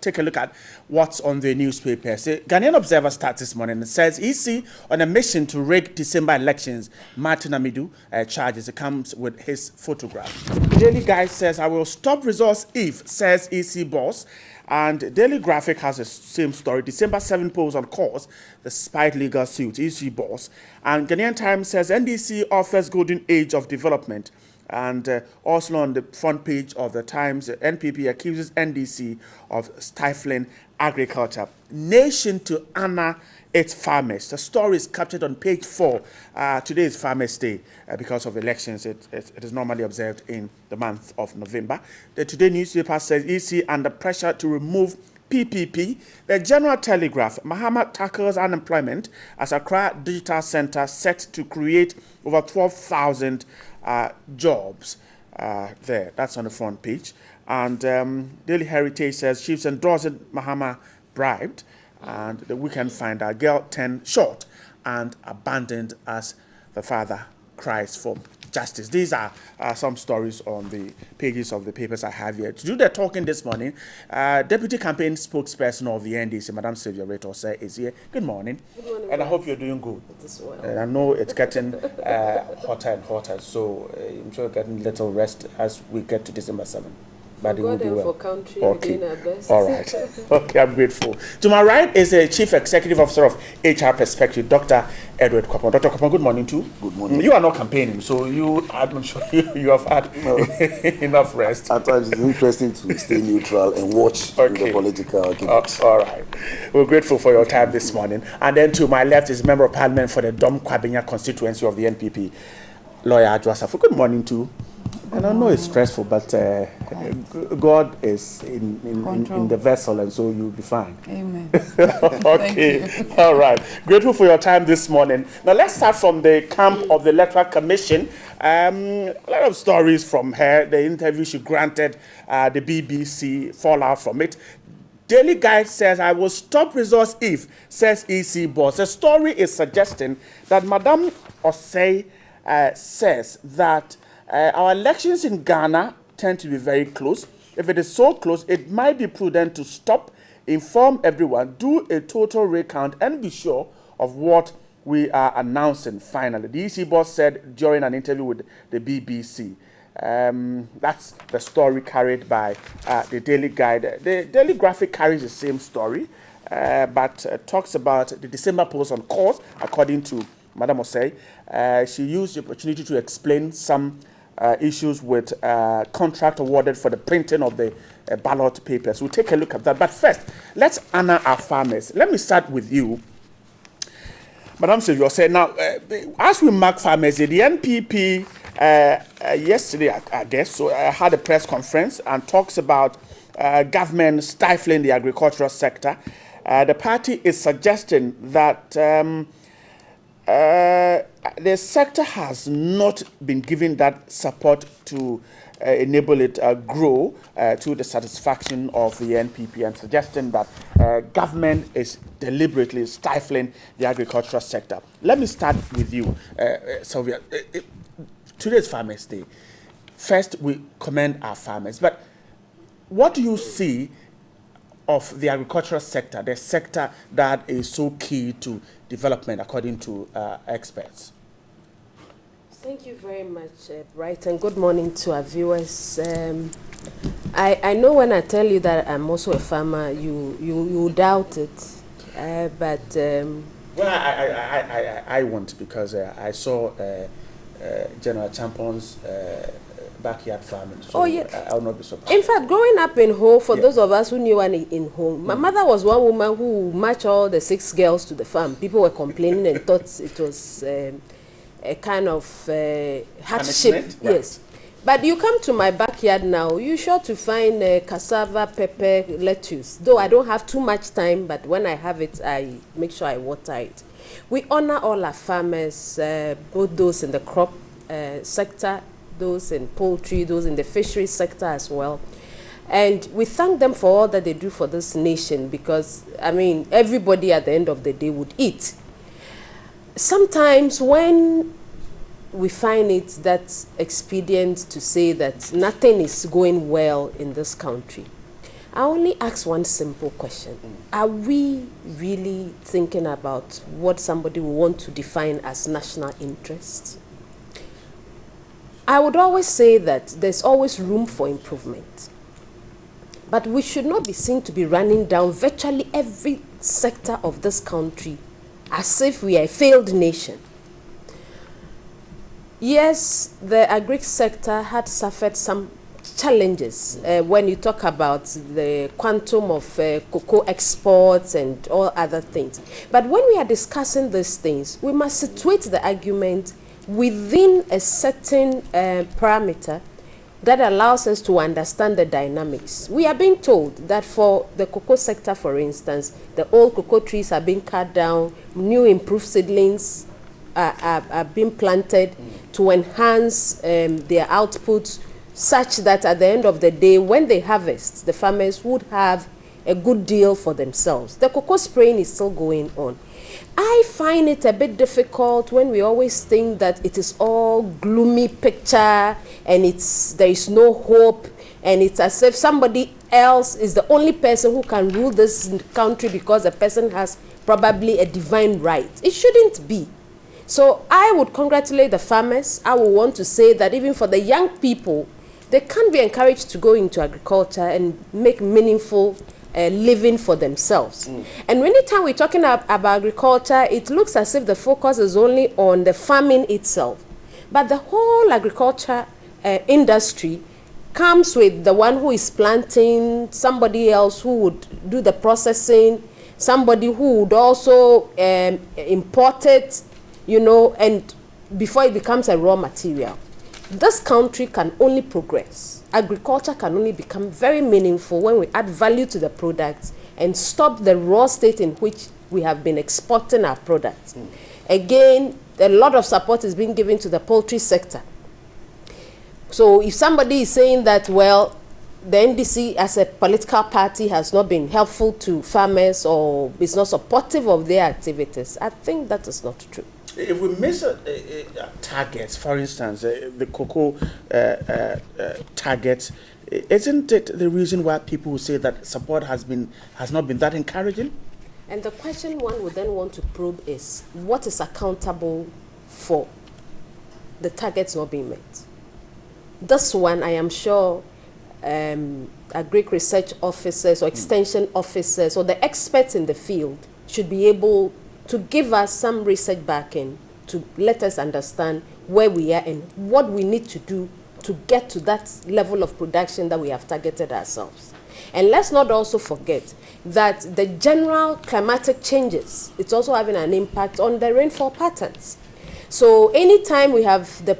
take a look at what's on the newspapers. The Ghanaian Observer starts this morning and says EC on a mission to rig December elections. Martin Amidu charges. It comes with his photograph. The Daily Guide says, I will stop results if, says EC boss. And Daily Graphic has the same story. December 7 polls on course despite legal suit. EC boss. And Ghanaian Times says NDC offers golden age of development. And also on the front page of the Times, the NPP accuses NDC of stifling agriculture. Nation to honor its farmers. The story is captured on page 4. Today is Farmers' Day because of elections. It is normally observed in the month of November. The Today newspaper says EC under pressure to remove PPP. The General Telegraph, Mahama tackles unemployment as Accra Digital Center set to create over 12,000 jobs there. That's on the front page. And Daily Heritage says chiefs endorsing Mahama bribed. And the Weekend Finder, girl 10 shot and abandoned as the father cries for justice. These are some stories on the pages of the papers I have here. To do the talking this morning, Deputy Campaign Spokesperson of the NDC, Madam Sylvia Retosay, is here. Good morning. Good morning. And I hope you're doing good. Well. I know it's getting hotter and hotter, so I'm sure you're getting little rest as we get to December 7th. But it will be well. For country, okay. Doing our best. All right. Okay, I'm grateful. To my right is the Chief Executive Officer of HR Perspective, Dr. Edward Kwapon. Dr. Kwapon, good morning too. Good morning. You are not campaigning, so I'm sure you have had enough rest. At times it's interesting to stay neutral and watch the political arguments. All right. We're grateful for your time this morning. And then to my left is Member of Parliament for the Dom Kwabenya constituency of the NPP, Lawyer Adwasafu. Good morning too. And I know it's stressful, but God is in the vessel, and so you'll be fine. Amen. Okay. All right. Grateful for your time this morning. Now, let's start from the camp of the Electoral Commission. A lot of stories from her. The interview she granted the BBC, fallout from it. Daily Guide says, I will stop results if, says EC boss. The story is suggesting that Madam Osei says that our elections in Ghana tend to be very close. If it is so close, it might be prudent to stop, inform everyone, do a total recount, and be sure of what we are announcing finally. The EC boss said during an interview with the BBC. That's the story carried by the Daily Guide. The Daily Graphic carries the same story, but talks about the December polls on course, according to Madam Osei. She used the opportunity to explain some issues with contract awarded for the printing of the ballot papers. We'll take a look at that. But first, let's honor our farmers. Let me start with you. Madam Sylvia said, now, as we mark Farmers Day, the NPP yesterday, I guess, so had a press conference and talks about government stifling the agricultural sector. The party is suggesting that the sector has not been given that support to enable it grow to the satisfaction of the NPP, and suggesting that government is deliberately stifling the agricultural sector. Let me start with you, Sylvia. Today's Farmers' Day. First, we commend our farmers, but what do you see of the agricultural sector, the sector that is so key to development, according to experts? Thank you very much, Bright, and good morning to our viewers. I know when I tell you that I'm also a farmer, you doubt it, but well, I won't, because I saw General Champon's backyard farming. So oh, yeah. I'll not be surprised. In fact, growing up in home, for those of us who knew one in home, my mother was one woman who matched all the 6 girls to the farm. People were complaining and thought it was a kind of hardship. Right. Yes. But you come to my backyard now, you're sure to find cassava, pepper, lettuce. Though I don't have too much time, but when I have it, I make sure I water it. We honor all our farmers, both those in the crop sector, those in poultry, those in the fishery sector as well. And we thank them for all that they do for this nation, because, I mean, everybody at the end of the day would eat. Sometimes when we find it that expedient to say that nothing is going well in this country, I only ask one simple question. Are we really thinking about what somebody will want to define as national interest? I would always say that there's always room for improvement. But we should not be seen to be running down virtually every sector of this country as if we are a failed nation. Yes, the agri sector had suffered some challenges when you talk about the quantum of cocoa exports and all other things. But when we are discussing these things, we must situate the argument within a certain parameter that allows us to understand the dynamics. We are being told that for the cocoa sector, for instance, the old cocoa trees are being cut down, new improved seedlings are being planted to enhance their output, such that at the end of the day, when they harvest, the farmers would have a good deal for themselves. The cocoa spraying is still going on. I find it a bit difficult when we always think that it is all gloomy picture and there is no hope, and it's as if somebody else is the only person who can rule this country because the person has probably a divine right. It shouldn't be. So I would congratulate the farmers. I would want to say that even for the young people, they can be encouraged to go into agriculture and make meaningful living for themselves. And anytime we're talking about agriculture, it looks as if the focus is only on the farming itself. But the whole agriculture industry comes with the one who is planting, somebody else who would do the processing, somebody who would also import it, you know, and before it becomes a raw material. This country can only progress. Agriculture can only become very meaningful when we add value to the products and stop the raw state in which we have been exporting our products. Again, a lot of support is being given to the poultry sector. So if somebody is saying that, well, the NDC as a political party has not been helpful to farmers or is not supportive of their activities, I think that is not true. If we miss targets, for instance, the cocoa targets, isn't it the reason why people will say that support has not been that encouraging? And the question one would then want to probe is, what is accountable for the targets not being met? This one, I am sure, agric research officers or extension officers or the experts in the field should be able to give us some research backing to let us understand where we are and what we need to do to get to that level of production that we have targeted ourselves. And let's not also forget that the general climatic changes, it's also having an impact on the rainfall patterns. So anytime we have the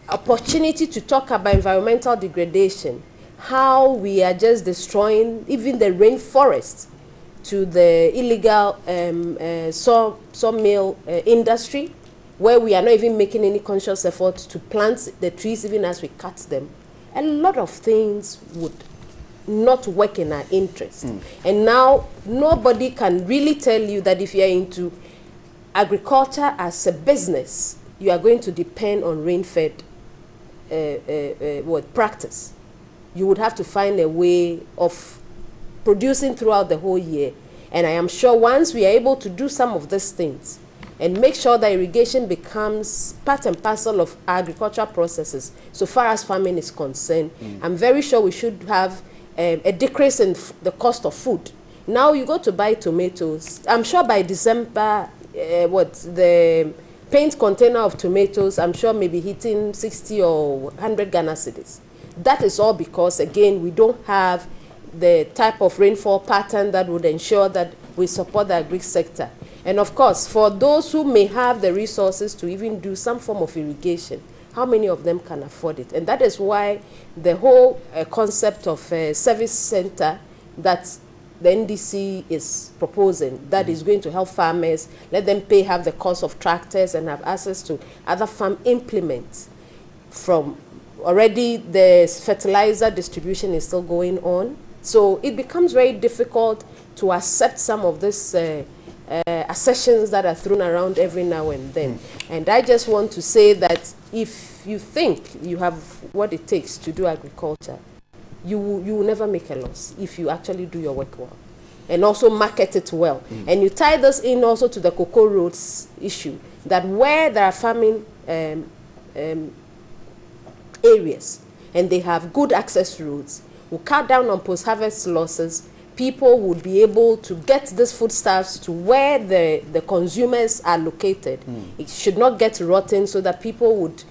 opportunity to talk about environmental degradation, how we are just destroying even the rainforest to the illegal sawmill industry, where we are not even making any conscious effort to plant the trees even as we cut them, a lot of things would not work in our interest. And now nobody can really tell you that if you are into agriculture as a business, you are going to depend on rain-fed practice. You would have to find a way of producing throughout the whole year. And I am sure once we are able to do some of these things and make sure that irrigation becomes part and parcel of agricultural processes, so far as farming is concerned, I'm very sure we should have a decrease in the cost of food. Now you go to buy tomatoes, I'm sure by December, the paint container of tomatoes, I'm sure maybe hitting 60 or 100 Ghana cedis. That is all because, again, we don't have the type of rainfall pattern that would ensure that we support the agri sector. And of course, for those who may have the resources to even do some form of irrigation, how many of them can afford it? And that is why the whole concept of a service center that the NDC is proposing, that is going to help farmers, let them pay half the cost of tractors and have access to other farm implements. From already the fertilizer distribution is still going on. So it becomes very difficult to accept some of these assertions that are thrown around every now and then. And I just want to say that if you think you have what it takes to do agriculture, you will never make a loss if you actually do your work well and also market it well. And you tie this in also to the cocoa roads issue, that where there are farming areas and they have good access roads, will cut down on post-harvest losses. People would be able to get these foodstuffs to where the consumers are located. It should not get rotten so that people would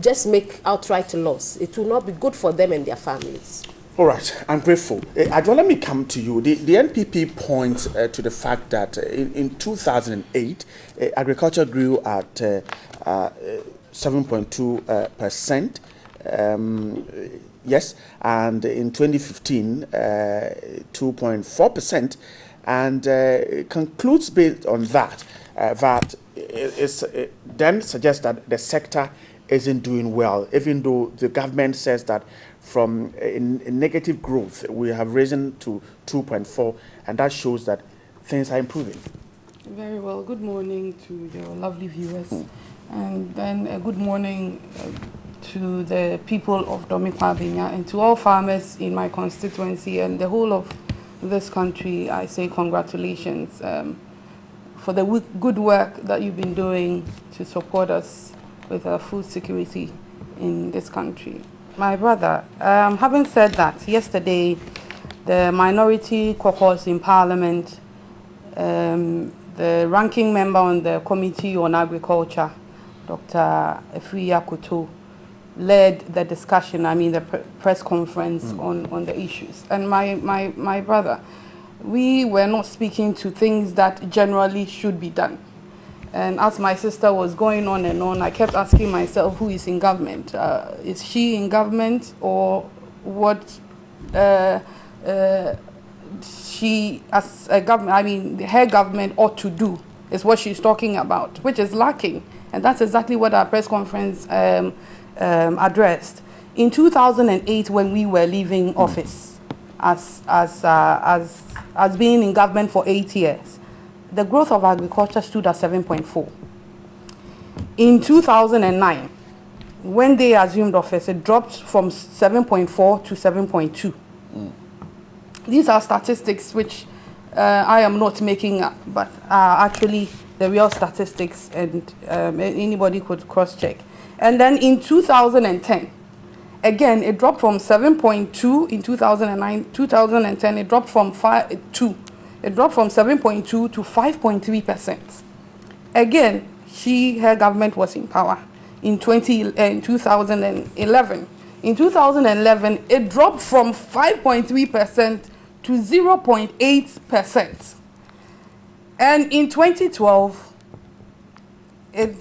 just make outright loss. It will not be good for them and their families. All right, I'm grateful. Adwa, let me come to you. The NPP points to the fact that in 2008, agriculture grew at 7.2%. Yes, and in 2015, 2.4%, and concludes based on that, that then suggests that the sector isn't doing well, even though the government says that from in negative growth, we have risen to 2.4, and that shows that things are improving. Very well. Good morning to your lovely viewers, and then a good morning to the people of Domikwa Binya and to all farmers in my constituency and the whole of this country. I say congratulations for the good work that you've been doing to support us with our food security in this country. My brother, having said that, yesterday the minority caucus in Parliament, the ranking member on the Committee on Agriculture, Dr. Efria Kuto, led the discussion, the press conference on the issues. And my brother, we were not speaking to things that generally should be done. And as my sister was going on and on, I kept asking myself, who is in government? Is she in government, or what she as a government, her government ought to do is what she's talking about, which is lacking. And that's exactly what our press conference addressed. In 2008, when we were leaving office as being in government for 8 years, the growth of agriculture stood at 7.4. In 2009, when they assumed office, it dropped from 7.4 to 7.2. These are statistics which I am not making up, but are actually the real statistics, and anybody could cross-check. And then in 2010, again, it dropped from 7.2 in 2009. 2010, it dropped from 7.2 to 5.3%. Again, her government was in power in 2011. In 2011, it dropped from 5.3% to 0.8%. And in 2012, it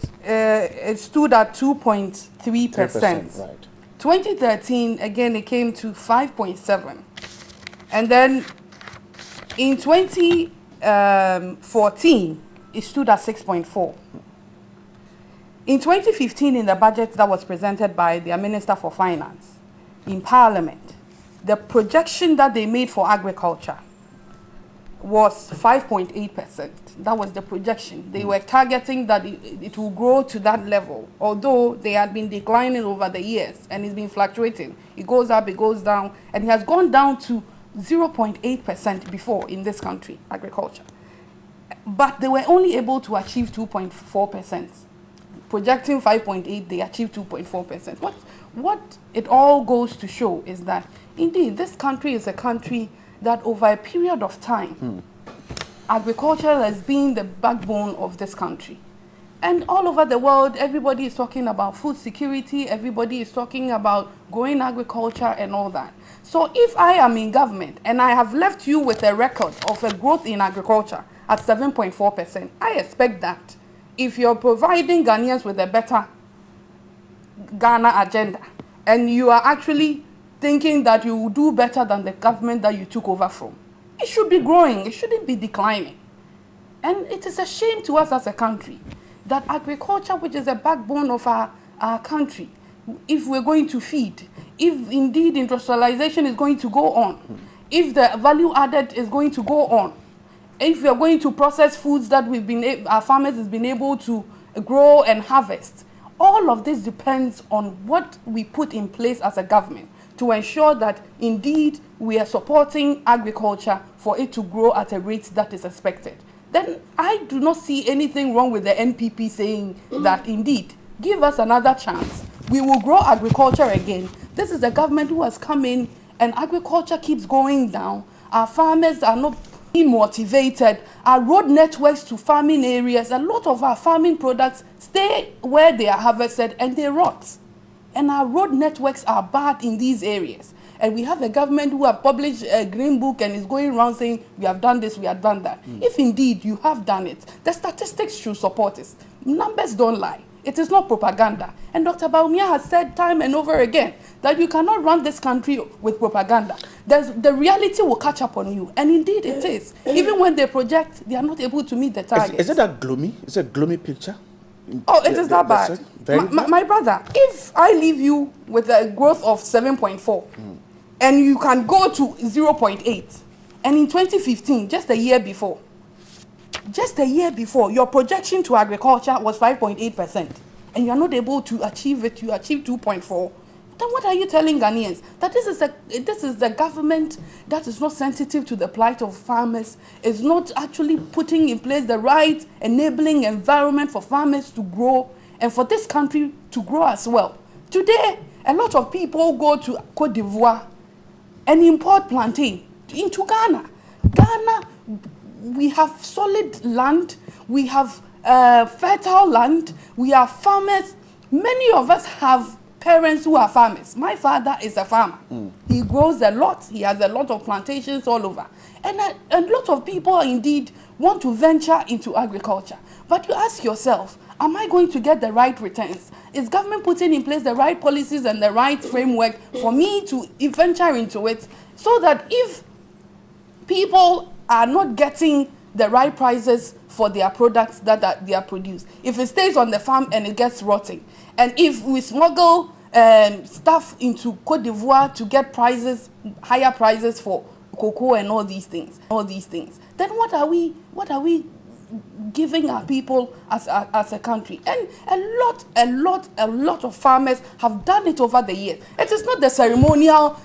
stood at 2.3%. Right. 2013, again, it came to 5.7. And then in 2014, it stood at 6.4. In 2015, in the budget that was presented by their Minister for Finance in Parliament, the projection that they made for agriculture was 5.8%. That was the projection. They were targeting that it will grow to that level, although they had been declining over the years and it's been fluctuating. It goes up, it goes down, and it has gone down to 0.8% before in this country, agriculture. But they were only able to achieve 2.4%. Projecting 5.8, they achieved 2.4%. What it all goes to show is that, indeed, this country is a country that over a period of time, agriculture has been the backbone of this country. And all over the world, everybody is talking about food security, everybody is talking about growing agriculture and all that. So if I am in government and I have left you with a record of a growth in agriculture at 7.4%, I expect that if you're providing Ghanaians with a better Ghana agenda, and you are actually thinking that you will do better than the government that you took over from, it should be growing, it shouldn't be declining. And it is a shame to us as a country that agriculture, which is the backbone of our country, if we're going to feed, if indeed industrialization is going to go on, if the value added is going to go on, if we are going to process foods that our farmers has been able to grow and harvest, all of this depends on what we put in place as a government to ensure that indeed we are supporting agriculture for it to grow at a rate that is expected, then I do not see anything wrong with the NPP saying that indeed, give us another chance. We will grow agriculture again. This is the government who has come in and agriculture keeps going down. Our farmers are not being motivated. Our road networks to farming areas, a lot of our farming products stay where they are harvested and they rot. And our road networks are bad in these areas. And we have a government who have published a green book and is going around saying, we have done this, we have done that. If indeed you have done it, the statistics should support it. Numbers don't lie. It is not propaganda. And Dr. Baumia has said time and over again that you cannot run this country with propaganda. The reality will catch up on you. And indeed it is. Even when they project, they are not able to meet the target. Is it that gloomy? Is it a gloomy picture? Oh, it is that bad. My brother, if I leave you with a growth of 7.4 and you can go to 0.8, and in 2015, just a year before, your projection to agriculture was 5.8%, and you are not able to achieve it, you achieve 2.4. Then what are you telling Ghanaians? That this is the government that is not sensitive to the plight of farmers, is not actually putting in place the right enabling environment for farmers to grow and for this country to grow as well. Today, a lot of people go to Cote d'Ivoire and import plantain into Ghana. Ghana, we have solid land, we have fertile land, we are farmers. Many of us have parents who are farmers. My father is a farmer. He grows a lot. He has a lot of plantations all over. And a lot of people indeed want to venture into agriculture. But you ask yourself, am I going to get the right returns? Is government putting in place the right policies and the right framework for me to venture into it, so that if people are not getting the right prices for their products that they are produced, if it stays on the farm and it gets rotting, and if we smuggle stuff into Cote d'Ivoire to get prices, higher prices for cocoa and all these things, then what are we giving our people as a country? And a lot of farmers have done it over the years. It is not the ceremonial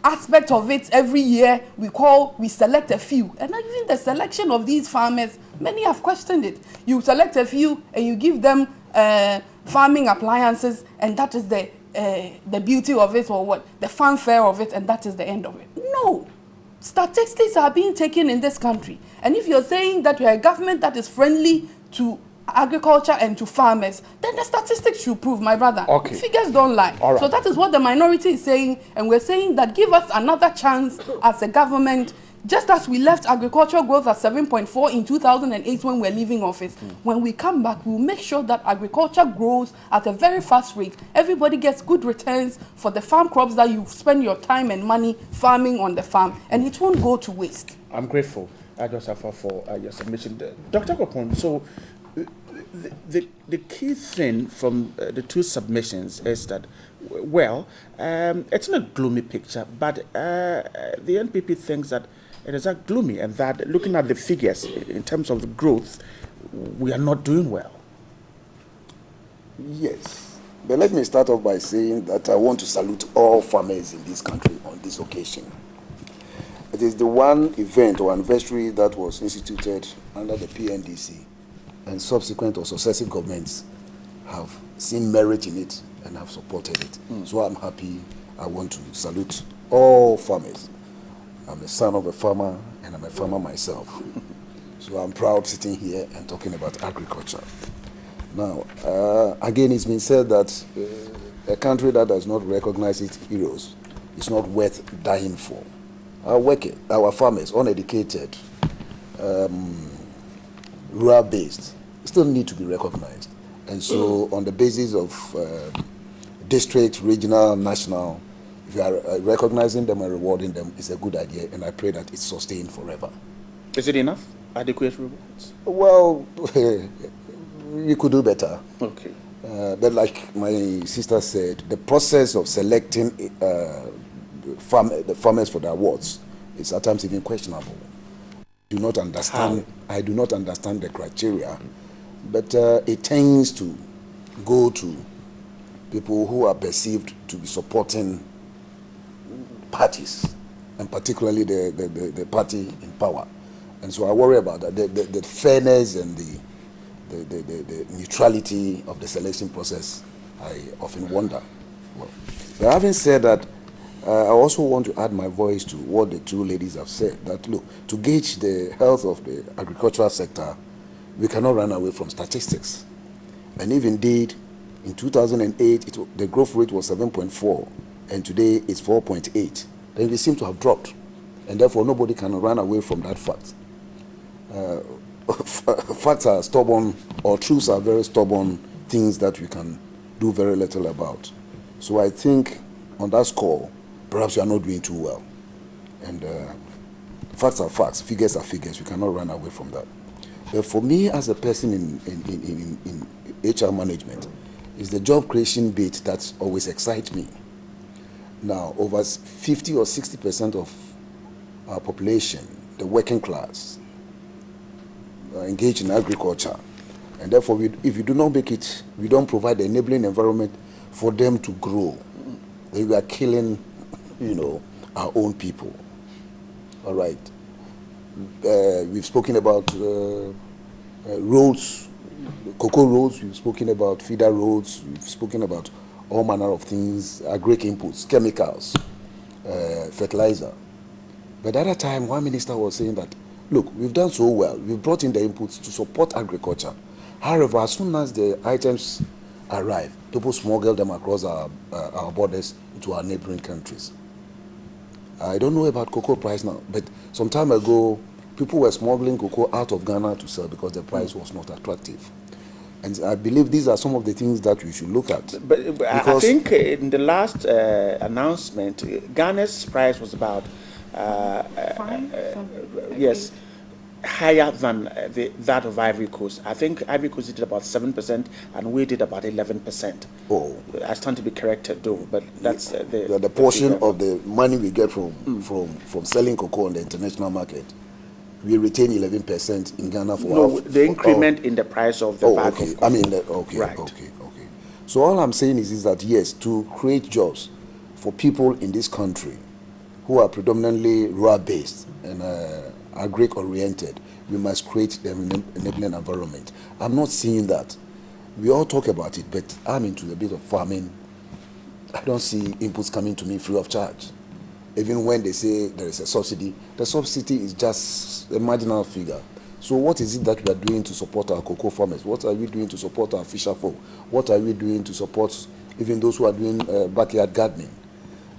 aspect of it. Every year we select a few, and even the selection of these farmers, many have questioned it. You select a few and you give them farming appliances, and that is the beauty of it, or what, the fanfare of it, and that is the end of it. No, statistics are being taken in this country, and if you're saying that you're a government that is friendly to agriculture and to farmers, then the statistics should prove, my brother. Okay. Figures don't lie. All right. So that is what the minority is saying, and we're saying that give us another chance as a government. Just as we left agricultural growth at 7.4 in 2008 when we're leaving office, when we come back, we'll make sure that agriculture grows at a very fast rate. Everybody gets good returns for the farm crops that you spend your time and money farming on the farm, and it won't go to waste. I'm grateful, Joseph, for your submission. Dr. Kopon, so the key thing from the two submissions is that, well, it's not a gloomy picture, but the NPP thinks that it is that gloomy, and that looking at the figures in terms of the growth, we are not doing well. Yes, but let me start off by saying that I want to salute all farmers in this country on this occasion. It is the one event or anniversary that was instituted under the PNDC, and subsequent or successive governments have seen merit in it and have supported it. So I'm happy. I want to salute all farmers. I'm a son of a farmer, and I'm a farmer myself. So I'm proud sitting here and talking about agriculture. Now, again, it's been said that a country that does not recognize its heroes is not worth dying for. Our farmers, uneducated, rural-based, still need to be recognized. And so on the basis of district, regional, national, if you are recognizing them and rewarding them, it's a good idea, and I pray that it's sustained forever. Is it enough? Adequate rewards? Well, you could do better. Okay. But like my sister said, the process of selecting the farmers for the awards is at times even questionable. I do not understand the criteria, but it tends to go to people who are perceived to be supporting parties, and particularly the party in power. And so I worry about that, the fairness and the neutrality of the selection process. I often wonder. Well, but having said that, I also want to add my voice to what the two ladies have said, that look, to gauge the health of the agricultural sector, we cannot run away from statistics. And if indeed, in 2008, the growth rate was 7.4, and today it's 4.8, then we seem to have dropped. And therefore, nobody can run away from that fact. Facts are stubborn, or truths are very stubborn things that we can do very little about. So I think on that score, perhaps we are not doing too well. And facts are facts, figures are figures. We cannot run away from that. But for me, as a person in HR management, it's the job creation bit that always excites me. Now, over 50 or 60% of our population, the working class, are engaged in agriculture. And therefore, if you do not make it, we don't provide the enabling environment for them to grow, then we are killing, our own people. All right. We've spoken about roads, cocoa roads, we've spoken about feeder roads, we've spoken about all manner of things, agri inputs, chemicals, fertilizer. But at that time, one minister was saying that, look, we've done so well, we've brought in the inputs to support agriculture. However, as soon as the items arrive, people smuggle them across our borders into our neighboring countries. I don't know about cocoa price now, but some time ago, people were smuggling cocoa out of Ghana to sell because the price was not attractive. And I believe these are some of the things that we should look at. But I think in the last announcement, Ghana's price was about, yes, higher than that of Ivory Coast. I think Ivory Coast did about 7% and we did about 11%. Oh, I stand to be corrected though, but that's the portion of the money we get from selling cocoa on the international market. We retain 11% in Ghana for the increment in the price of the bag okay. of cocoa. I mean, okay, right. Okay. So all I'm saying is that yes, to create jobs for people in this country who are predominantly rural-based and agri-oriented, we must create the enabling environment. I'm not seeing that. We all talk about it, but I'm into a bit of farming. I don't see inputs coming to me free of charge. Even when they say there is a subsidy, the subsidy is just a marginal figure. So what is it that we are doing to support our cocoa farmers? What are we doing to support our fisher folk? What are we doing to support even those who are doing backyard gardening?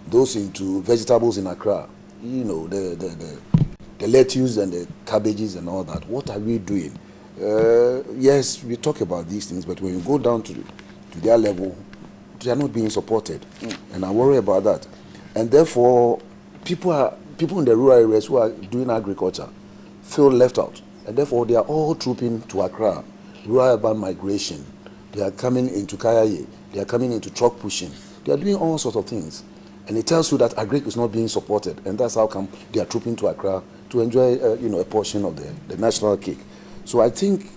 Those into vegetables in Accra, the lettuce and the cabbages and all that. What are we doing? Yes, we talk about these things, but when you go down to their level, they are not being supported. And I worry about that. And therefore, people in the rural areas who are doing agriculture feel left out. And therefore, they are all trooping to Accra, rural urban migration. They are coming into Kayaye. They are coming into truck pushing. They are doing all sorts of things. And it tells you that agri is not being supported. And that's how come they are trooping to Accra to enjoy, a portion of the national cake. So I think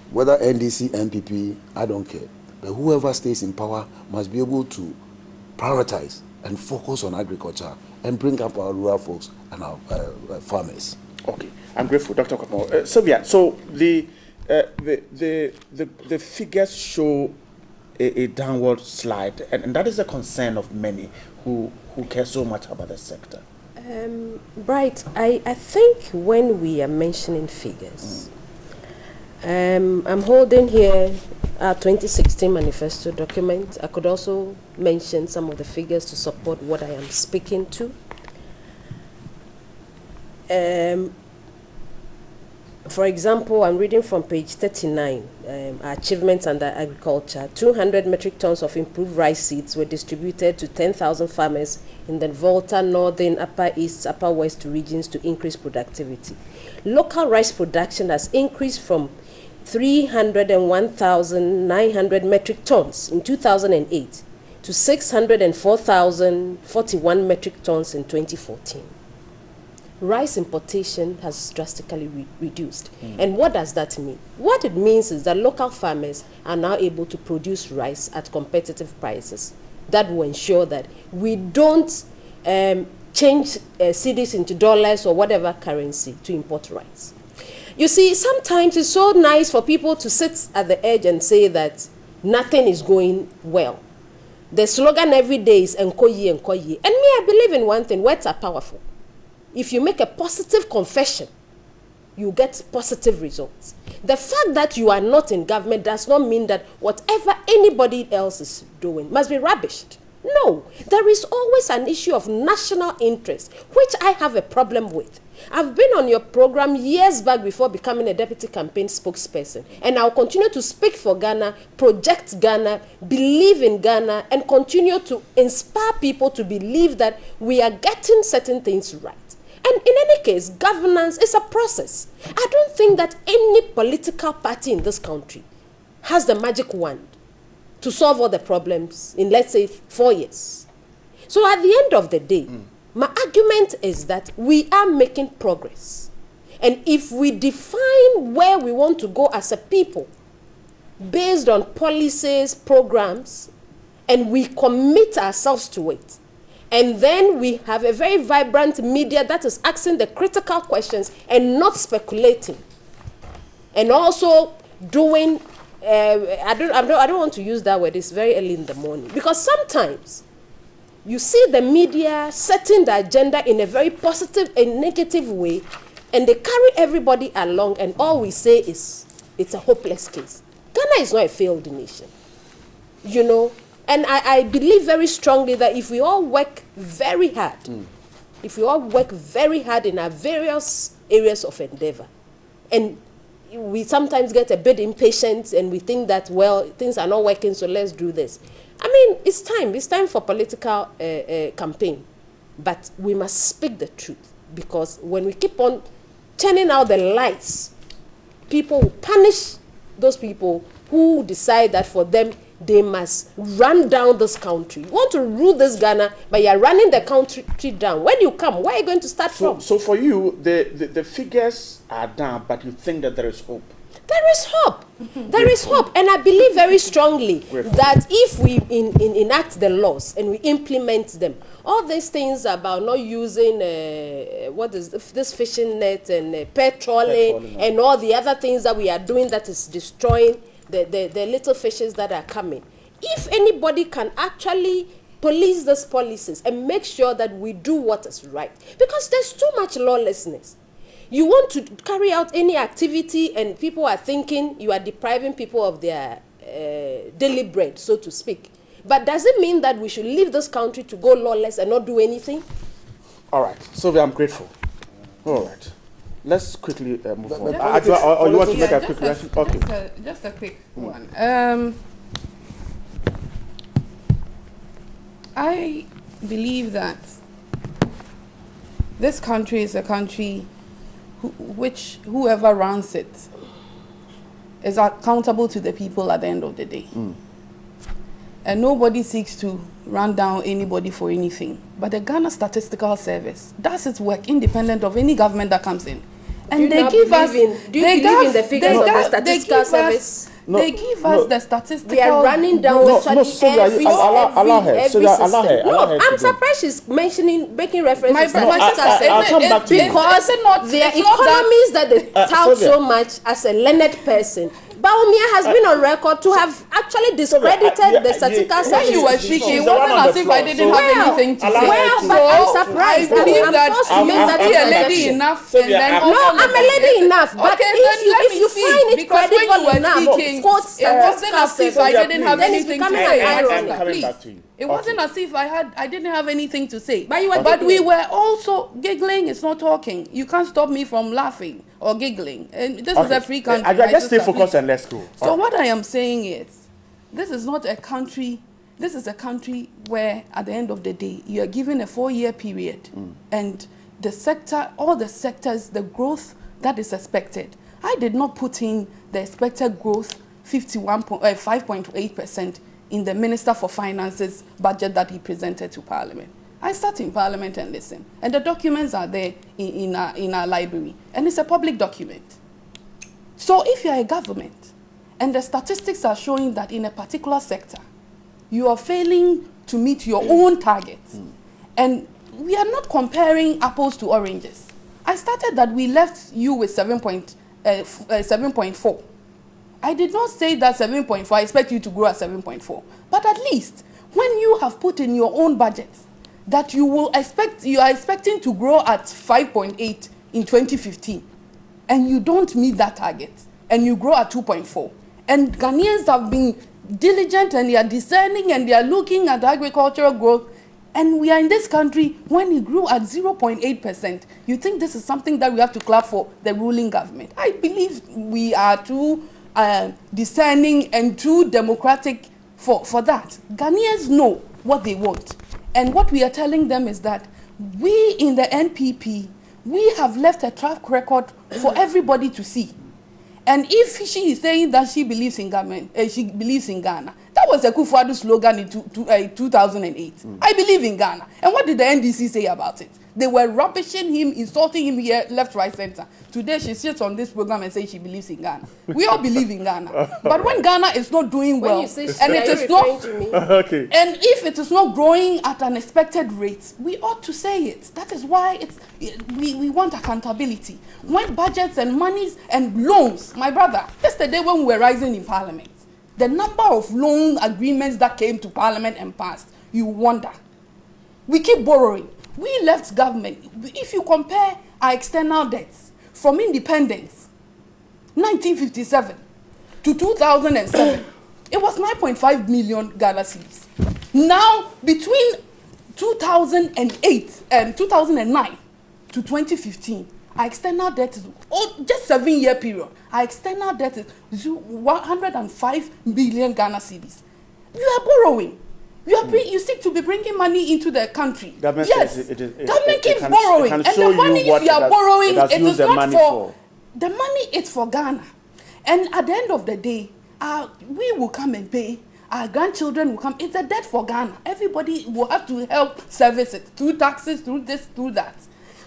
whether NDC, NPP, I don't care. But whoever stays in power must be able to prioritize and focus on agriculture and bring up our rural folks and our farmers. Okay, I'm grateful, Dr. Kopo. Sylvia, so the figures show a downward slide, and that is a concern of many who care so much about the sector. Right, I think when we are mentioning figures, I'm holding here our 2016 manifesto document. I could also mention some of the figures to support what I am speaking to. For example, I'm reading from page 39, our achievements under agriculture. 200 metric tons of improved rice seeds were distributed to 10,000 farmers in the Volta, Northern, Upper East, Upper West regions to increase productivity. Local rice production has increased from 301,900 metric tons in 2008 to 604,041 metric tons in 2014. Rice importation has drastically reduced. And what does that mean? What it means is that local farmers are now able to produce rice at competitive prices. That will ensure that we don't change cedis into dollars or whatever currency to import rice. You see, sometimes it's so nice for people to sit at the edge and say that nothing is going well. The slogan every day is "Nkoyi, Nkoyi." And me, I believe in one thing: words are powerful. If you make a positive confession, you get positive results. The fact that you are not in government does not mean that whatever anybody else is doing must be rubbished. No, there is always an issue of national interest, which I have a problem with. I've been on your program years back before becoming a deputy campaign spokesperson, and I'll continue to speak for Ghana, project Ghana, believe in Ghana, and continue to inspire people to believe that we are getting certain things right. And in any case, governance is a process. I don't think that any political party in this country has the magic wand to solve all the problems in, let's say, 4 years. So at the end of the day, my argument is that we are making progress. And if we define where we want to go as a people based on policies, programs, and we commit ourselves to it, and then we have a very vibrant media that is asking the critical questions and not speculating, and also doing, I don't want to use that word, it's very early in the morning, because sometimes you see the media setting the agenda in a very positive and negative way, and they carry everybody along, and all we say is it's a hopeless case. Ghana is not a failed nation, you know. And I believe very strongly that if we all work very hard, if we all work very hard in our various areas of endeavor, and we sometimes get a bit impatient and we think that, well, things are not working, so let's do this. I mean, it's time for political campaign, but we must speak the truth, because when we keep on turning out the lies, people will punish those people who decide that for them they must run down this country. You want to rule this Ghana, but you're running the country down. When you come, where are you going to start from? So for you, the figures are down, but you think that there is hope? There is hope. There is hope. And I believe very strongly that if we enact the laws and we implement them, all these things about not using, what is this fishing net and petroling and all the other things that we are doing that is destroying the little fishes that are coming. If anybody can actually police those policies and make sure that we do what is right, because there's too much lawlessness. You want to carry out any activity and people are thinking you are depriving people of their daily bread, so to speak. But does it mean that we should leave this country to go lawless and not do anything? All right. Sylvia, I'm grateful. All right. Let's quickly move on. Or you want to make a quick reaction? Okay. Just a quick one. I believe that this country is a country which whoever runs it is accountable to the people at the end of the day. And nobody seeks to run down anybody for anything. But the Ghana Statistical Service does its work independent of any government that comes in. And they give us... Do you believe in the figures of the Statistical Service? They give us the statistical... We are running down allow her. I'm surprised she's making references to I'll come back to you. Because there are economies that they tout so much as a learned person. Baumia has been on record to have actually discredited the Statistical Service. When you were speaking, it wasn't as if I didn't have anything to say. Well, but I'm surprised. I believe that I'm a lady enough. And then no, I'm a lady enough. But if you find it credible enough, it wasn't as if I didn't have anything to say. It wasn't as if I didn't have anything to say. But we were also giggling. It's not talking. You can't stop me from laughing or giggling. And this is a free country. I just stay focused and let's go. So what I am saying is, this is not a country. This is a country where, at the end of the day, you are given a 4-year period, and the sector, all the sectors, the growth that is expected. I did not put in the expected growth 5.8% in the Minister for Finance's budget that he presented to Parliament. I sat in Parliament and listened, and the documents are there in our library, and it's a public document. So if you are a government, and the statistics are showing that in a particular sector, you are failing to meet your own targets, and we are not comparing apples to oranges. I started that we left you with 7.4. I did not say that 7.4, I expect you to grow at 7.4. But at least, when you have put in your own budget that you are expecting to grow at 5.8 in 2015, and you don't meet that target, and you grow at 2.4, and Ghanaians have been diligent and they are discerning and they are looking at agricultural growth, and we are in this country when it grew at 0.8%, you think this is something that we have to clap for the ruling government? I believe we are too discerning and too democratic for that. Ghanaians know what they want. And what we are telling them is that we in the NPP, we have left a track record for everybody to see. And if she is saying that she believes in government, she believes in Ghana, that was a Kufuor slogan in 2008. I believe in Ghana. And what did the NDC say about it? They were rubbishing him, insulting him here, left, right, center. Today she sits on this program and says she believes in Ghana. We all believe in Ghana. But when Ghana is not doing well, when you say and it is not, Okay. and if it is not growing at an expected rate, we ought to say it. That is why we want accountability. When budgets and monies and loans, my brother, yesterday when we were rising in Parliament, the number of loan agreements that came to Parliament and passed, you wonder. We keep borrowing. We left government. If you compare our external debts from independence, 1957 to 2007, it was 9.5 million Ghana cedis. Now, between 2008 and 2009 to 2015, our external debt is just 7-year period. Our external debt is 105 billion Ghana cedis. You are borrowing. You seek to be bringing money into the country. Government yes, government keeps borrowing, and the money, if you are borrowing, it is not for the money. It's for Ghana, and at the end of the day, we will come and pay. Our grandchildren will come. It's a debt for Ghana. Everybody will have to help service it through taxes, through this, through that.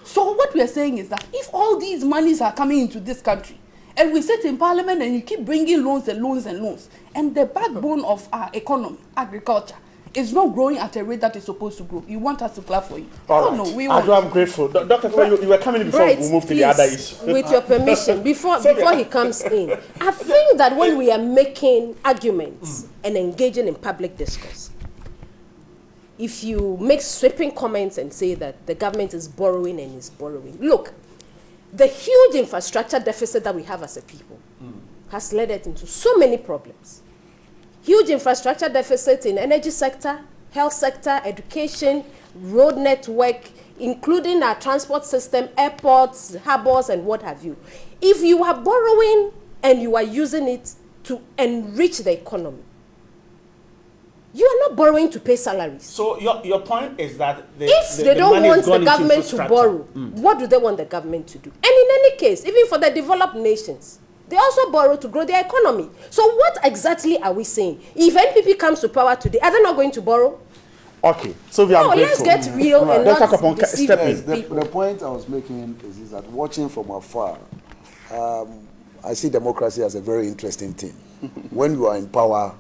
So what we are saying is that if all these monies are coming into this country, and we sit in Parliament and you keep bringing loans and loans and loans, and the backbone of our economy, agriculture, is not growing at a rate that is supposed to grow. You want us to clap for you? All right. No, we won't. I'm grateful. Dr. you were coming in before we move to the other issue. With your permission, before he comes in, I think that when we are making arguments and engaging in public discourse, if you make sweeping comments and say that the government is borrowing and is borrowing, look, the huge infrastructure deficit that we have as a people has led it into so many problems. Huge infrastructure deficit in energy sector, health sector, education, road network, including our transport system, airports, harbors, and what have you. If you are borrowing and you are using it to enrich the economy, you are not borrowing to pay salaries. So your point is that if they don't want the government to borrow, what do they want the government to do? And in any case, even for the developed nations, they also borrow to grow their economy. So what exactly are we saying? If NPP comes to power today, are they not going to borrow? Okay, so we are grateful. Let's get real and not deceive people. The point I was making is that watching from afar, I see democracy as a very interesting thing. When you are in power,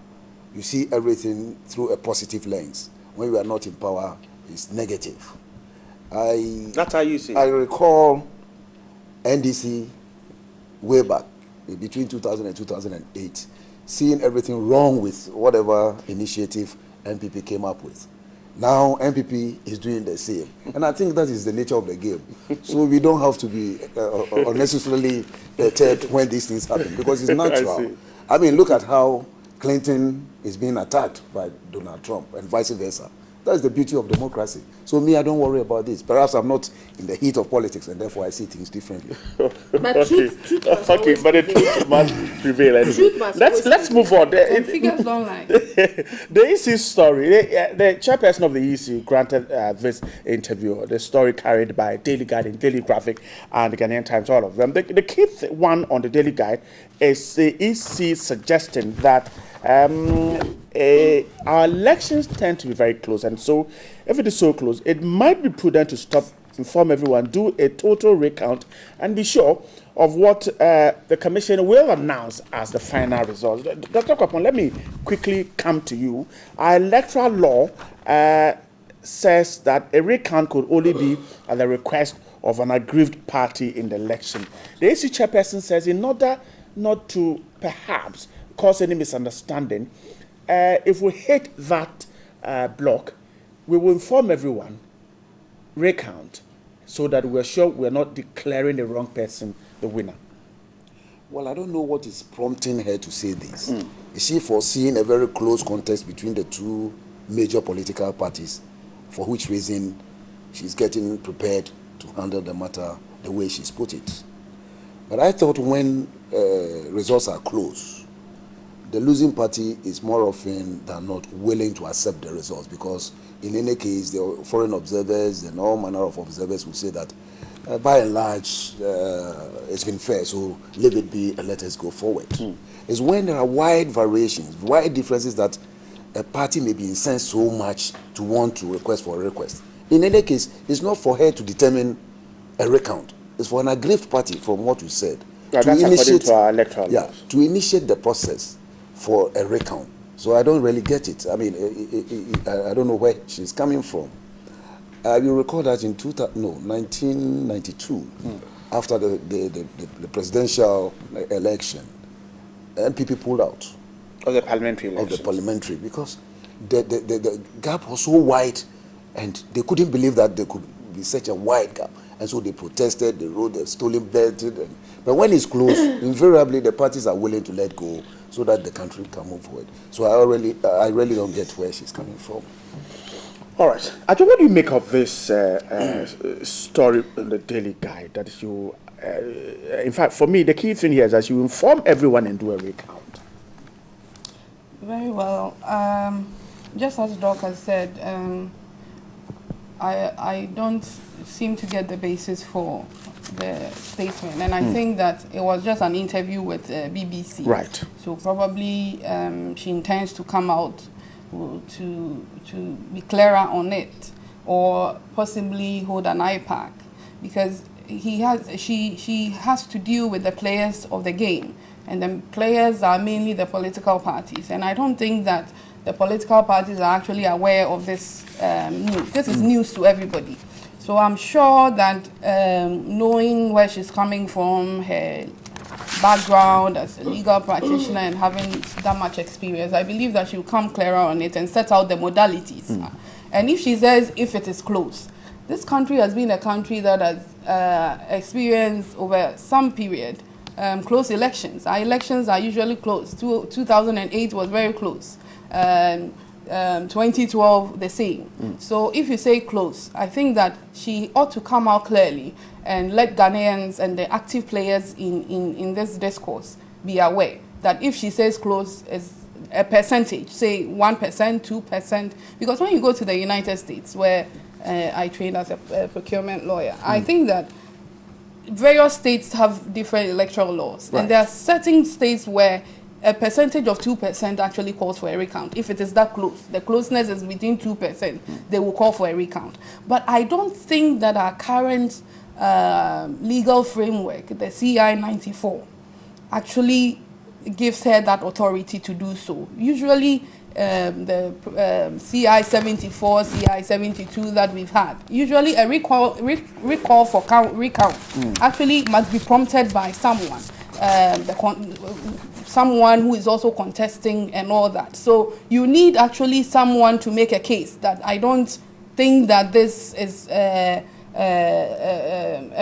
you see everything through a positive lens. When you are not in power, it's negative. That's how you see it. I recall NDC way back, between 2000 and 2008, seeing everything wrong with whatever initiative NPP came up with. Now NPP is doing the same. And I think that is the nature of the game. So we don't have to be unnecessarily perturbed when these things happen, because it's natural. I mean, look at how Clinton is being attacked by Donald Trump and vice versa. That's the beauty of democracy. So me, I don't worry about this. Perhaps I'm not in the heat of politics, and therefore I see things differently. But truth but the truth must prevail. Let's move on. Figures don't lie. The EC story. The chairperson of the EC granted this interview. The story carried by Daily Guide and Daily Graphic and the Ghanaian Times, all of them. The key one on the Daily Guide is the EC suggesting that our elections tend to be very close, and so if it is so close, it might be prudent to stop, inform everyone, do a total recount, and be sure of what the commission will announce as the final results. Dr. Kwapon, let me quickly come to you. Our electoral law says that a recount could only be at the request of an aggrieved party in the election. The AC chairperson says in order not to perhaps cause any misunderstanding, if we hit that block, we will inform everyone, recount, so that we're sure we're not declaring the wrong person the winner. Well, I don't know what is prompting her to say this. Is she foreseeing a very close contest between the two major political parties, for which reason she's getting prepared to handle the matter the way she's put it? But I thought when results are close, the losing party is more often than not willing to accept the results, because in any case, the foreign observers and all manner of observers will say that by and large, it's been fair, so leave it be and let us go forward. It's when there are wide variations, wide differences, that a party may be incensed so much to want to request for a request. In any case, it's not for her to determine a recount. It's for an aggrieved party, from what you said, That's according to our electoral laws. to initiate the process for a recount. So I don't really get it. I mean, I don't know where she's coming from. You recall that in 1992, after the presidential election, MPP pulled out Of the parliamentary elections. of the parliamentary, because the gap was so wide, and they couldn't believe that there could be such a wide gap. And so they protested, they wrote the stolen belted. But when it's closed, invariably the parties are willing to let go so that the country can move forward. So I really don't get where she's coming from. All right. Ajo, what do you make of this story in the Daily Guide that you, in fact, for me, the key thing here is that you inform everyone and do a recount? Very well. Just as Doc has said, I don't seem to get the basis for the statement, and I think that it was just an interview with BBC. Right. So probably she intends to come out to be clearer on it, or possibly hold an IPAC, because she has to deal with the players of the game, and the players are mainly the political parties, and I don't think that the political parties are actually aware of this news. This is news to everybody. So I'm sure that knowing where she's coming from, her background as a legal practitioner and having that much experience, I believe that she'll come clearer on it and set out the modalities. And if she says if it is close, this country has been a country that has experienced over some period close elections. Our elections are usually close. 2008 was very close. 2012 the same. So if you say close, I think that she ought to come out clearly and let Ghanaians and the active players in this discourse be aware that if she says close is a percentage, say 1%, 2%, because when you go to the United States, where I trained as a procurement lawyer, I think that various states have different electoral laws, and there are certain states where a percentage of 2% actually calls for a recount. If it is that close, the closeness is between 2%, they will call for a recount. But I don't think that our current legal framework, the CI 94, actually gives her that authority to do so. Usually, the CI 74, CI 72 that we've had, usually a recall for recount actually must be prompted by someone. Someone who is also contesting and all that. So you need actually someone to make a case that I don't think that this is a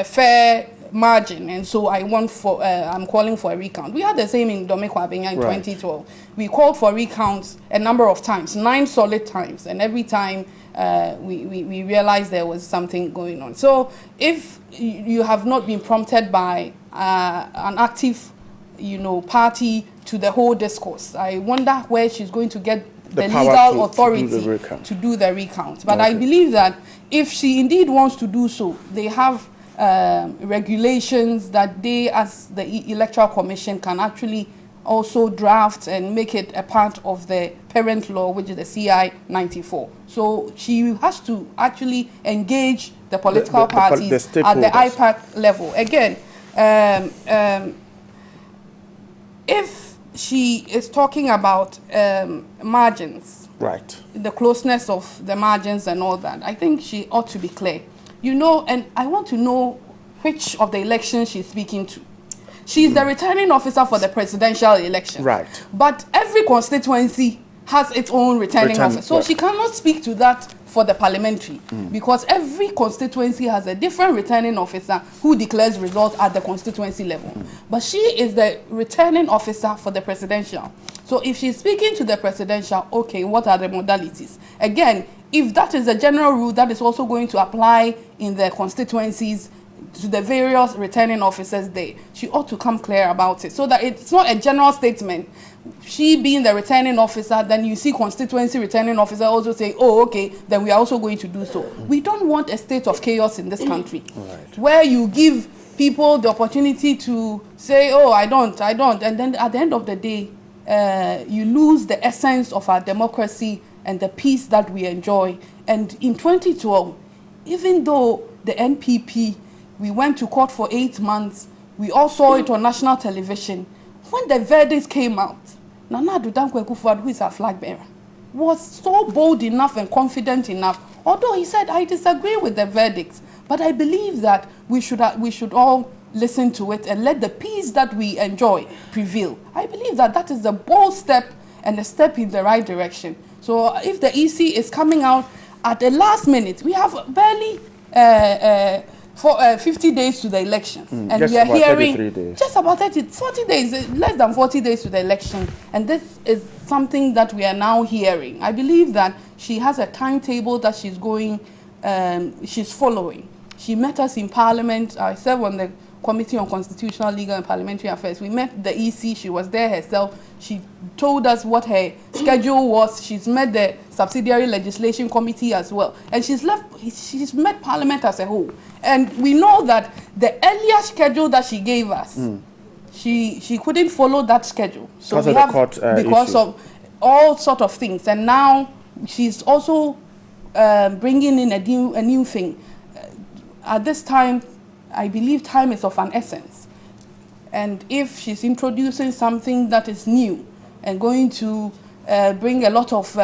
fair margin, and so I'm calling for a recount. We had the same in Domekwabenya in 2012. We called for recounts a number of times, 9 solid times, and every time we realized there was something going on. So if you have not been prompted by an active party to the whole discourse, I wonder where she's going to get the legal authority to do the recount. But I believe that if she indeed wants to do so, they have regulations that they, as the Electoral Commission, can actually also draft and make it a part of the parent law, which is the CI 94. So she has to actually engage the political parties at the IPAC level. Again, if she is talking about margins Right. the closeness of the margins and all that. I think she ought to be clear. You know, and I want to know which of the elections she's speaking to. She's the returning officer for the presidential election. Right. But every constituency has its own returning officer. So she cannot speak to that for the parliamentary because every constituency has a different returning officer who declares results at the constituency level. But she is the returning officer for the presidential. So if she's speaking to the presidential, okay, what are the modalities? Again, if that is a general rule that is also going to apply in the constituencies to the various returning officers there, she ought to come clear about it so that it's not a general statement. She being the returning officer, then you see constituency returning officer also say, oh, okay, then we are also going to do so. We don't want a state of chaos in this country where you give people the opportunity to say, oh, I don't, and then at the end of the day, you lose the essence of our democracy and the peace that we enjoy. And in 2012, even though the NPP, we went to court for 8 months, we all saw it on national television. When the verdicts came out, Nana Addo Dankwa Akufo-Addo, who is our flag bearer, was so bold enough and confident enough, although he said, I disagree with the verdicts, but I believe that we should all listen to it and let the peace that we enjoy prevail. I believe that that is a bold step and a step in the right direction. So if the EC is coming out at the last minute, we have barely 50 days to the elections, and we are hearing just about 40 days, less than 40 days to the election, and this is something that we are now hearing. I believe that she has a timetable that she's going, she's following. She met us in Parliament. I serve on the Committee on Constitutional, Legal and Parliamentary Affairs. We met the EC. She was there herself. She told us what her schedule was. She's met the Subsidiary Legislation Committee as well. And she's met Parliament as a whole. And we know that the earlier schedule that she gave us, she couldn't follow that schedule. So we have, because of all sort of things. And now she's also bringing in a new thing. At this time, I believe time is of an essence. And if she's introducing something that is new and going to bring a lot of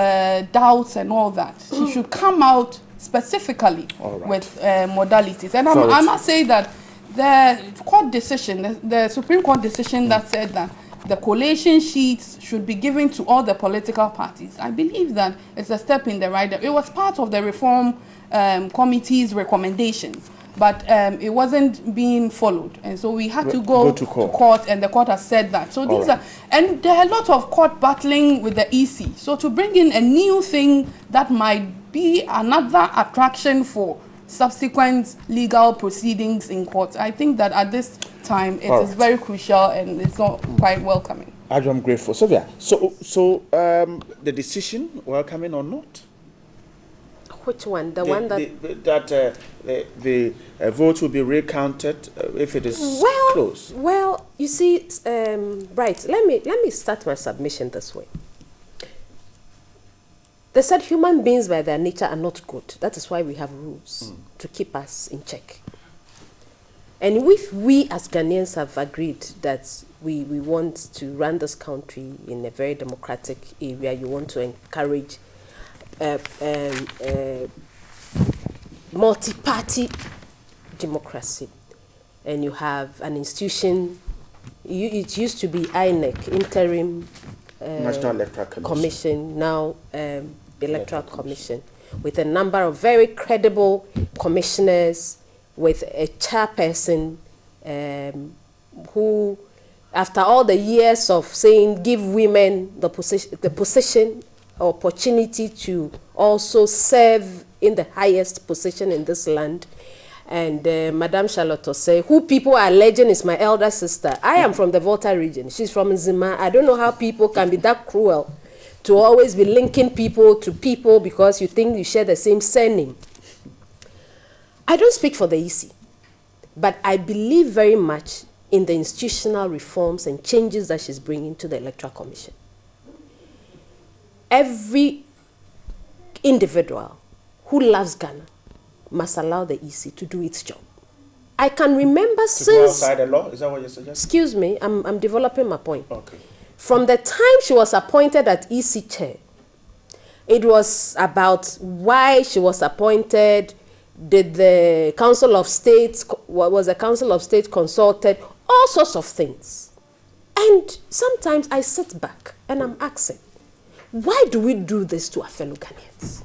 doubts and all that, she should come out specifically with modalities. And I must say that the court decision, the Supreme Court decision that said that the collation sheets should be given to all the political parties, I believe that it's a step in the right direction. It was part of the Reform Committee's recommendations, but it wasn't being followed, and so we had to go to court, and the court has said that. So these are, and there are a lot of court battling with the EC. So to bring in a new thing that might be another attraction for subsequent legal proceedings in court, I think that at this time it is very crucial and it's not quite welcoming. I'm grateful. Sylvia, so the decision, welcoming or not? Which one? The one that the vote will be recounted if it is close. Well, you see, right. Let me start my submission this way. They said human beings by their nature are not good. That is why we have rules to keep us in check. And if we as Ghanaians have agreed that we want to run this country in a very democratic area, you want to encourage multi-party democracy, and you have an institution, it used to be INEC, Interim National Electoral Commission, now Electoral Commission, with a number of very credible commissioners, with a chairperson who, after all the years of saying give women the position opportunity to also serve in the highest position in this land. And Madame Charlotte say, who people are alleging is my elder sister. I am from the Volta region. She's from Zima. I don't know how people can be that cruel to always be linking people to people because you think you share the same surname. I don't speak for the EC, but I believe very much in the institutional reforms and changes that she's bringing to the Electoral Commission. Every individual who loves Ghana must allow the EC to do its job. I can remember to go outside the law? Is that what you're suggesting? Excuse me, I'm developing my point. Okay. From the time she was appointed as EC chair, It was about why she was appointed. Did the Council of State, was the Council of State consulted? All sorts of things. And sometimes I sit back and I'm asking, why do we do this to our fellow Ghanaians?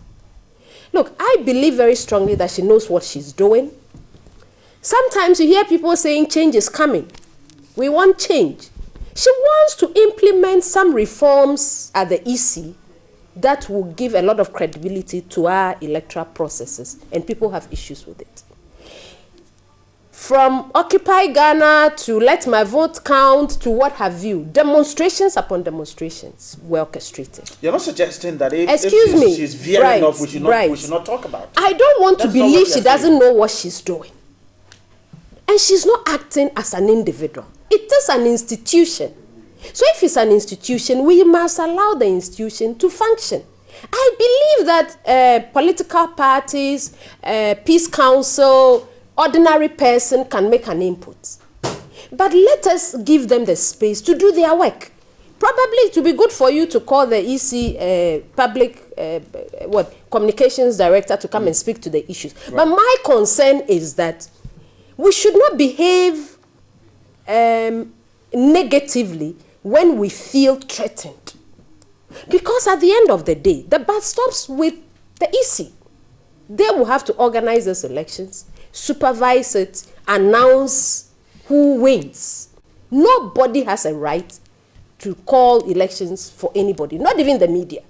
Look, I believe very strongly that she knows what she's doing. Sometimes you hear people saying change is coming. We want change. She wants to implement some reforms at the EC that will give a lot of credibility to our electoral processes, and people have issues with it. From Occupy Ghana to Let My Vote Count to what have you, demonstrations upon demonstrations were orchestrated. You're not suggesting that if she's veering right, off, we should not talk about it. I don't want to believe she doesn't know what she's doing. And she's not acting as an individual. It is an institution. So if it's an institution, we must allow the institution to function. I believe that political parties, peace council, ordinary person can make an input. But let us give them the space to do their work. Probably it would be good for you to call the EC public communications director to come and speak to the issues. Right. But my concern is that we should not behave negatively when we feel threatened. Because at the end of the day, the buck stops with the EC. They will have to organize those elections, supervise it, announce who wins. Nobody has a right to call elections for anybody, not even the media.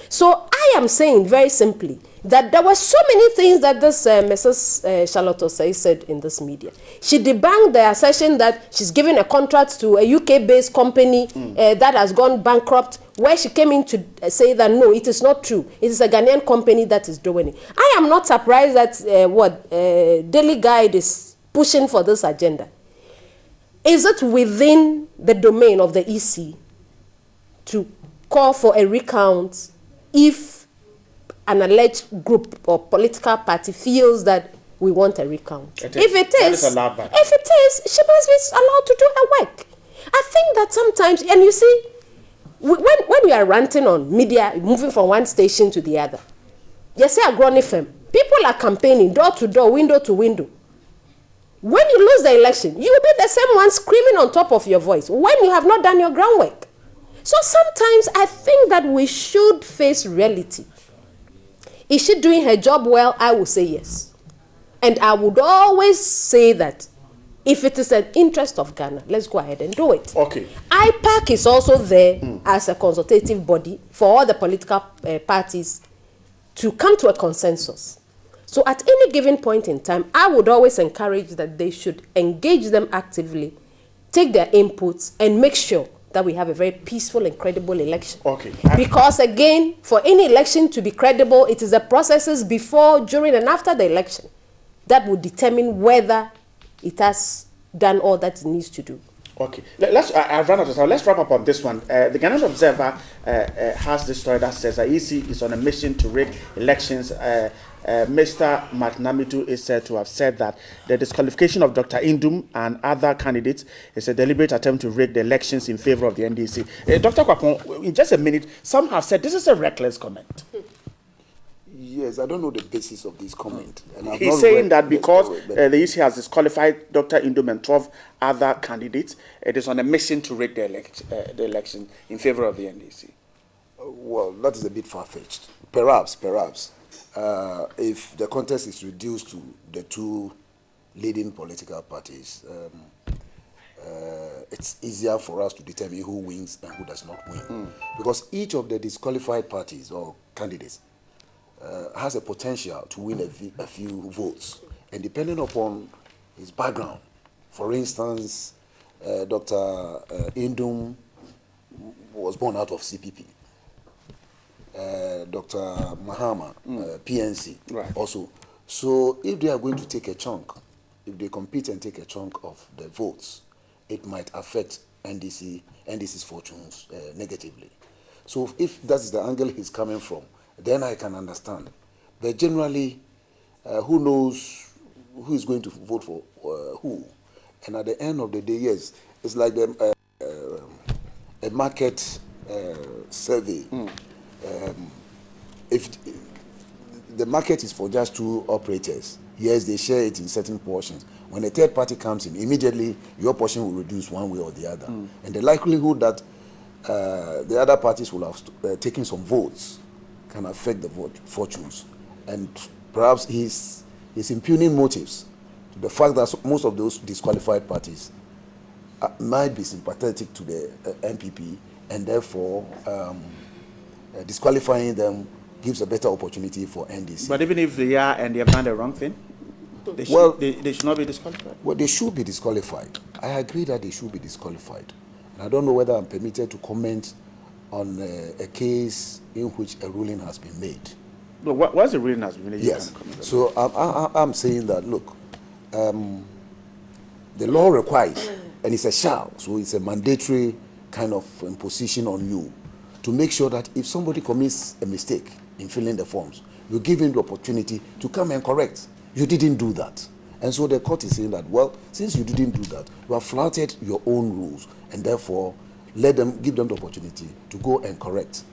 So I am saying very simply that there were so many things that this Mrs. Charlotte Osei said in this media. She debunked the assertion that she's given a contract to a UK-based company that has gone bankrupt, where she came in to say that no, it is not true. It is a Ghanaian company that is doing it. I am not surprised that Daily Guide is pushing for this agenda. Is it within the domain of the EC to call for a recount if an alleged group or political party feels that we want a recount? If it is, she must be allowed to do her work. I think that sometimes, and you see, when we are ranting on media, moving from one station to the other, you say a grown FM, people are campaigning door to door, window to window. When you lose the election, you will be the same one screaming on top of your voice when you have not done your groundwork. So sometimes I think that we should face reality. Is she doing her job well? I will say yes. And I would always say that if it is an interest of Ghana, let's go ahead and do it. Okay. IPAC is also there as a consultative body for all the political parties to come to a consensus. So at any given point in time, I would always encourage that they should engage them actively, take their inputs, and make sure that we have a very peaceful and credible election. Okay. Because again, for any election to be credible, it is the processes before, during, and after the election that will determine whether it has done all that it needs to do. Okay. I've run out of time. Let's wrap up on this one. The Ghanaian Observer has this story that says that EC is on a mission to rig elections. Mr. Martinamitu is said to have said that the disqualification of Dr. Indum and other candidates is a deliberate attempt to rig the elections in favor of the NDC. Dr. Kwapon, in just a minute, some have said this is a reckless comment. Yes, I don't know the basis of this comment. And he's saying that because the EC has disqualified Dr. Indum and 12 other candidates, it is on a mission to rig the election in favor of the NDC. Well, that is a bit far-fetched. Perhaps. If the contest is reduced to the two leading political parties, it's easier for us to determine who wins and who does not win. Because each of the disqualified parties or candidates has a potential to win a few votes. And depending upon his background, for instance, Dr. Indum was born out of CPP. Dr. Mahama, PNC, right. Also. So if they are going to take a chunk, if they compete and take a chunk of the votes, it might affect NDC's fortunes negatively. So if that is the angle he's coming from, then I can understand. But generally, who knows who is going to vote for who? And at the end of the day, yes, it's like a market survey. if the market is for just two operators, yes, they share it in certain portions. When a third party comes in, immediately your portion will reduce one way or the other. And the likelihood that the other parties will have taken some votes can affect the fortunes. And perhaps he's impugning motives to the fact that most of those disqualified parties might be sympathetic to the NPP, and therefore disqualifying them gives a better opportunity for NDC. But even if they are and they have done the wrong thing, they should not be disqualified. Well, they should be disqualified. I agree that they should be disqualified. And I don't know whether I'm permitted to comment on a case in which a ruling has been made. Look, what's the ruling has been made? Yes. So I'm saying that, look, the law requires, and it's a shall, so it's a mandatory kind of imposition on you to make sure that if somebody commits a mistake in filling the forms, you give him the opportunity to come and correct. You didn't do that. And so the court is saying that, well, since you didn't do that, you have flouted your own rules, and therefore give them the opportunity to go and correct.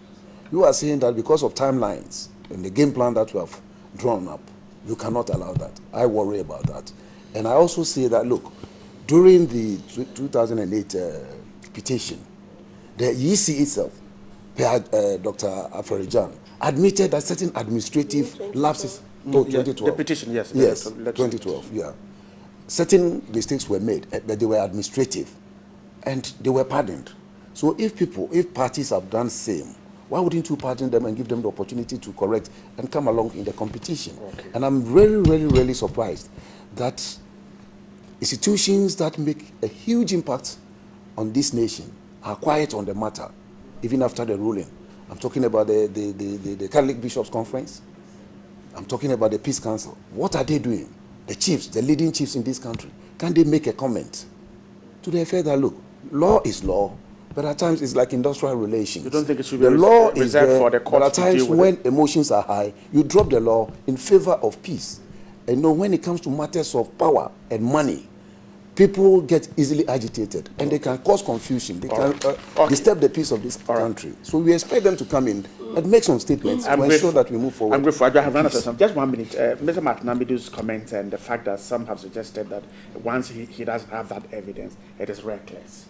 You are saying that because of timelines and the game plan that you have drawn up, you cannot allow that. I worry about that. And I also say that, look, during the 2008 petition, the EC itself, Dr. Afarijan, admitted that certain administrative lapses. 2012. The petition, yes. Yes, 2012, yeah. Certain mistakes were made, but they were administrative, and they were pardoned. So if parties have done the same, why wouldn't you pardon them and give them the opportunity to correct and come along in the competition? Okay. And I'm really, really, really surprised that institutions that make a huge impact on this nation are quiet on the matter, even after the ruling. I'm talking about the Catholic Bishops' Conference. I'm talking about the Peace Council. What are they doing? The chiefs, the leading chiefs in this country, can they make a comment to the effect that, look, law is law, but at times it's like industrial relations. You don't think it should the be law reserved is there, for the court but at to times deal with when it? emotions are high, you drop the law in favor of peace. And when it comes to matters of power and money, people get easily agitated, and they can cause confusion. They can disturb the peace of this country. So we expect them to come in and make some statements to ensure that we move forward. I'm grateful. I have run out of time. Just 1 minute. Mr. Martinamidu's comment and the fact that some have suggested that once he doesn't have that evidence, it is reckless.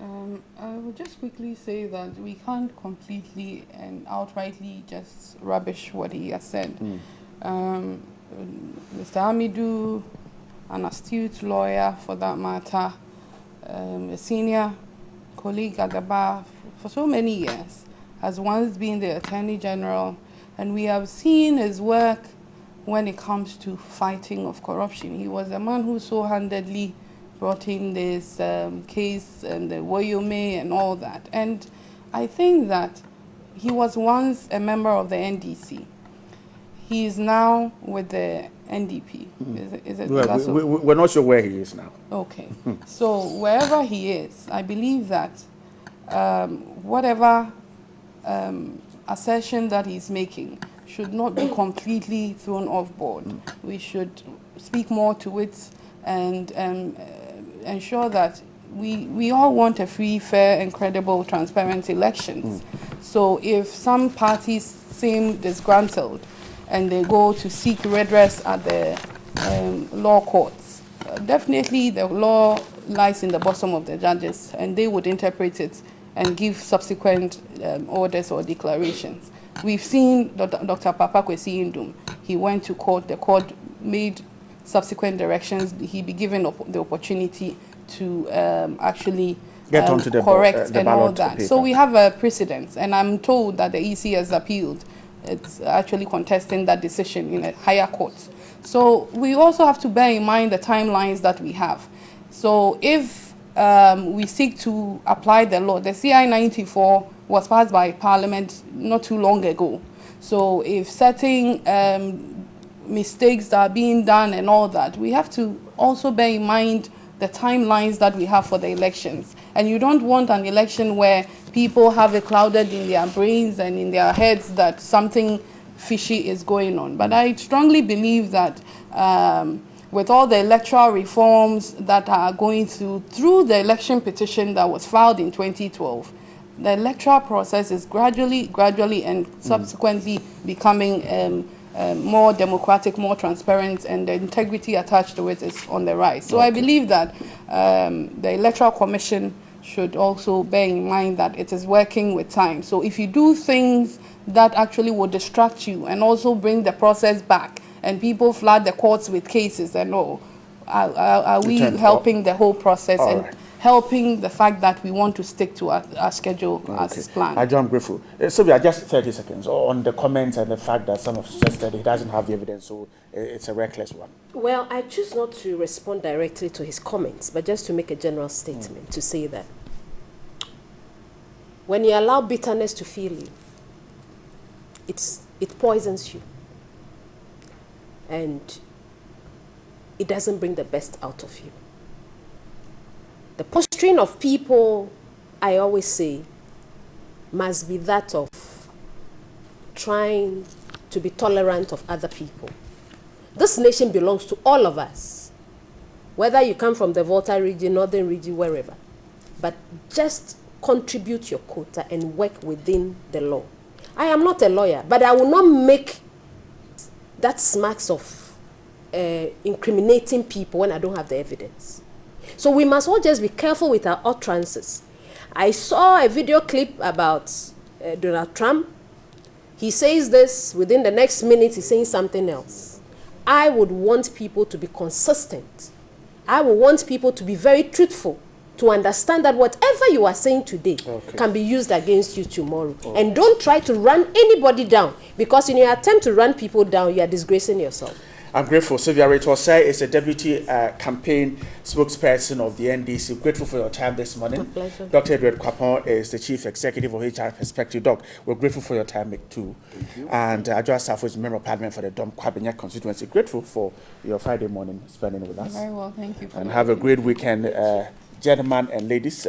I would just quickly say that we can't completely and outrightly just rubbish what he has said. Mr. Amidu, an astute lawyer for that matter, a senior colleague at the bar for so many years, has once been the Attorney General, and we have seen his work when it comes to fighting of corruption. He was a man who so handedly brought in this case and the Woyome and all that. And I think that he was once a member of the NDC. He is now with the NDP. We're not sure where he is now. Okay. So wherever he is, I believe that whatever assertion that he's making should not be completely thrown off board. We should speak more to it and ensure that we all want a free, fair, and credible, transparent elections. So if some parties seem disgruntled and they go to seek redress at the law courts, definitely the law lies in the bosom of the judges, and they would interpret it and give subsequent orders or declarations. We've seen Dr. Papa Kwesi Indum. He went to court. The court made subsequent directions. He be given the opportunity to actually get onto the correct the and all ballot that. paper. So we have a precedent, and I'm told that the EC has appealed. It's actually contesting that decision in a higher court. So we also have to bear in mind the timelines that we have. So if we seek to apply the law, the CI 94 was passed by Parliament not too long ago. So if certain mistakes that are being done and all that, we have to also bear in mind the timelines that we have for the elections. And you don't want an election where people have it clouded in their brains and in their heads that something fishy is going on. But I strongly believe that with all the electoral reforms that are going through the election petition that was filed in 2012, the electoral process is gradually and subsequently becoming more democratic, more transparent, and the integrity attached to it is on the rise. So I believe that the Electoral Commission should also bear in mind that it is working with time. So if you do things that actually will distract you and also bring the process back, and people flood the courts with cases and all, are we helping the whole process and helping the fact that we want to stick to our schedule as planned? I'm grateful. Sylvia, just 30 seconds on the comments and the fact that some have suggested he doesn't have the evidence, so it's a reckless one. Well, I choose not to respond directly to his comments, but just to make a general statement to say that when you allow bitterness to fill you, it poisons you. And it doesn't bring the best out of you. The posturing of people, I always say, must be that of trying to be tolerant of other people. This nation belongs to all of us, whether you come from the Volta region, Northern region, wherever. But just contribute your quota and work within the law. I am not a lawyer, but I will not make that smacks of incriminating people when I don't have the evidence. So we must all just be careful with our utterances. I saw a video clip about Donald Trump. He says this, within the next minute he's saying something else. I would want people to be consistent. I would want people to be very truthful, to understand that whatever you are saying today can be used against you tomorrow. And don't try to run anybody down, because in your attempt to run people down, you are disgracing yourself. I'm grateful. Sylvia Retosai is a deputy campaign spokesperson of the NDC. Grateful for your time this morning. My pleasure. Dr. Edward Kwapon is the chief executive of HR Perspective. Doc, we're grateful for your time too. Thank you. And Adjoa Safo is member of parliament for the Dom Kwabenya constituency. Grateful for your Friday morning spending with us. Very well, thank you. And have a great weekend, gentlemen and ladies.